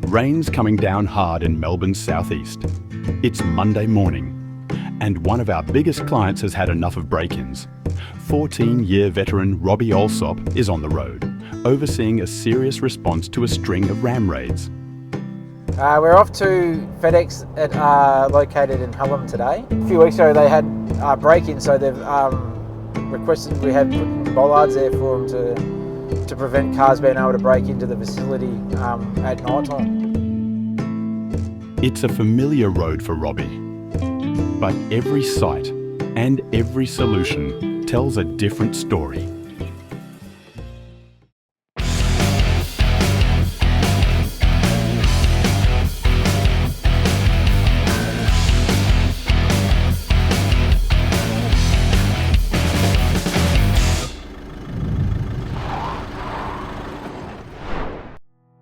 Rain's coming down hard in Melbourne's southeast. It's Monday morning, and one of our biggest clients has had enough of break-ins. 14-year veteran Robbie is on the road, overseeing a serious response to a string of ram raids. We're off to FedEx located in Hallam today. A few weeks ago they had break-in, so they've requested we have bollards there for them to prevent cars being able to break into the facility at night time. It's a familiar road for Robbie, but every site and every solution tells a different story.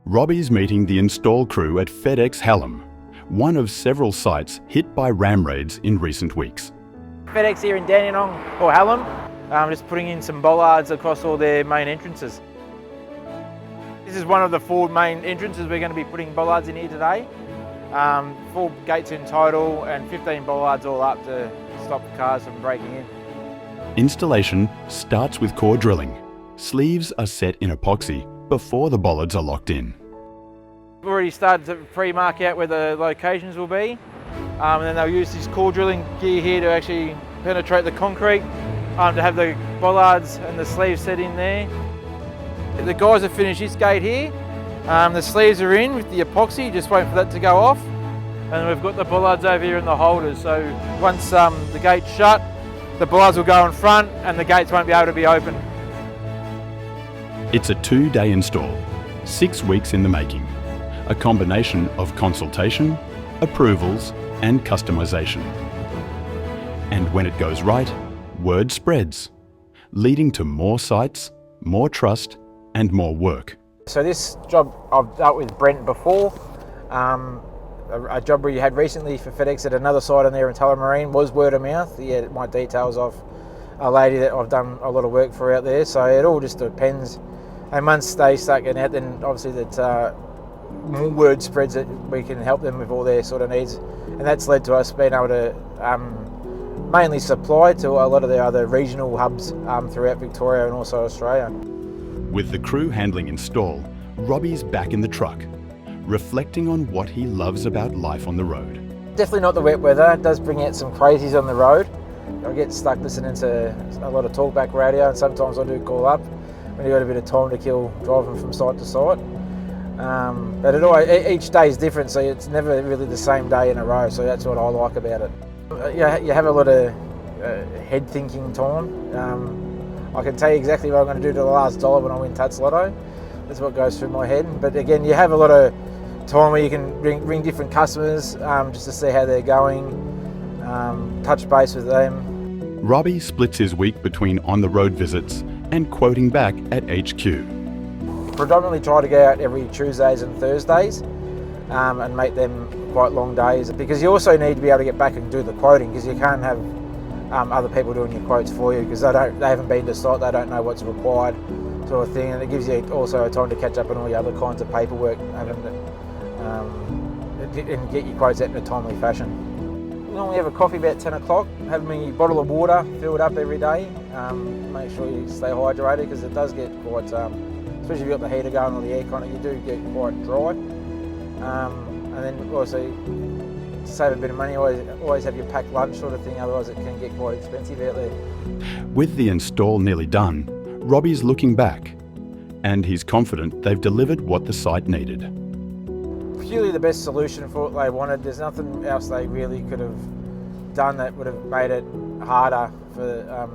Robbie's meeting the install crew at FedEx Hallam, one of several sites hit by ram raids in recent weeks. FedEx here in Dandenong, or Hallam, just putting in some bollards across all their main entrances. This is one of the 4 main entrances we're going to be putting bollards in here today. 4 gates in total and 15 bollards all up to stop cars from breaking in. Installation starts with core drilling. Sleeves are set in epoxy before the bollards are locked in. We've already started to pre-mark out where the locations will be, and then they'll use this core drilling gear here to actually penetrate the concrete, to have the bollards and the sleeves set in there. The guys have finished this gate here. The sleeves are in with the epoxy, just waiting for that to go off. And we've got the bollards over here in the holders, so once the gate's shut, the bollards will go in front and the gates won't be able to be open. It's a 2-day install, 6 weeks in the making. A combination of consultation, approvals and customization. And when it goes right, word spreads, leading to more sites, more trust and more work. So this job I've dealt with Brent before. A job we had recently for FedEx at another site on there in Tullamarine was word of mouth. He had my details of a lady that I've done a lot of work for out there, so it all just depends. And once they start getting out, then obviously that more word spreads that we can help them with all their sort of needs, and that's led to us being able to mainly supply to a lot of their other regional hubs throughout Victoria and also Australia. With the crew handling install, Robbie's back in the truck, reflecting on what he loves about life on the road. Definitely not the wet weather. It does bring out some crazies on the road. I get stuck listening to a lot of talkback radio, and sometimes I do call up when you've got a bit of time to kill driving from site to site. But each day is different, so it's never really the same day in a row, so that's what I like about it. You have a lot of head thinking time. I can tell you exactly what I'm going to do to the last dollar when I win Tuts Lotto. That's what goes through my head. But again, you have a lot of time where you can ring different customers just to see how they're going, touch base with them. Robbie splits his week between on-the-road visits and quoting back at HQ. Predominantly try to go out every Tuesdays and Thursdays and make them quite long days, because you also need to be able to get back and do the quoting, because you can't have other people doing your quotes for you, because they haven't been to site, they don't know what's required, sort of thing, and it gives you also a time to catch up on all the other kinds of paperwork and get your quotes out in a timely fashion. Normally have a coffee about 10 o'clock, have me bottle of water filled up every day, make sure you stay hydrated, because it does get quite, especially if you've got the heater going or the aircon, you do get quite dry. And then also, to save a bit of money, always have your packed lunch sort of thing, otherwise it can get quite expensive out there. With the install nearly done, Robbie's looking back, and he's confident they've delivered what the site needed. Purely the best solution for what they wanted. There's nothing else they really could have done that would have made it harder for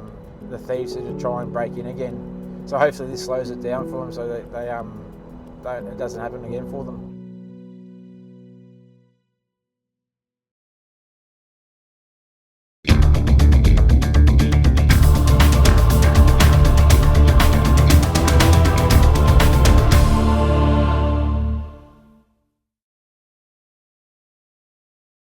the thieves to try and break in again. So hopefully this slows it down for them, so that it doesn't happen again for them.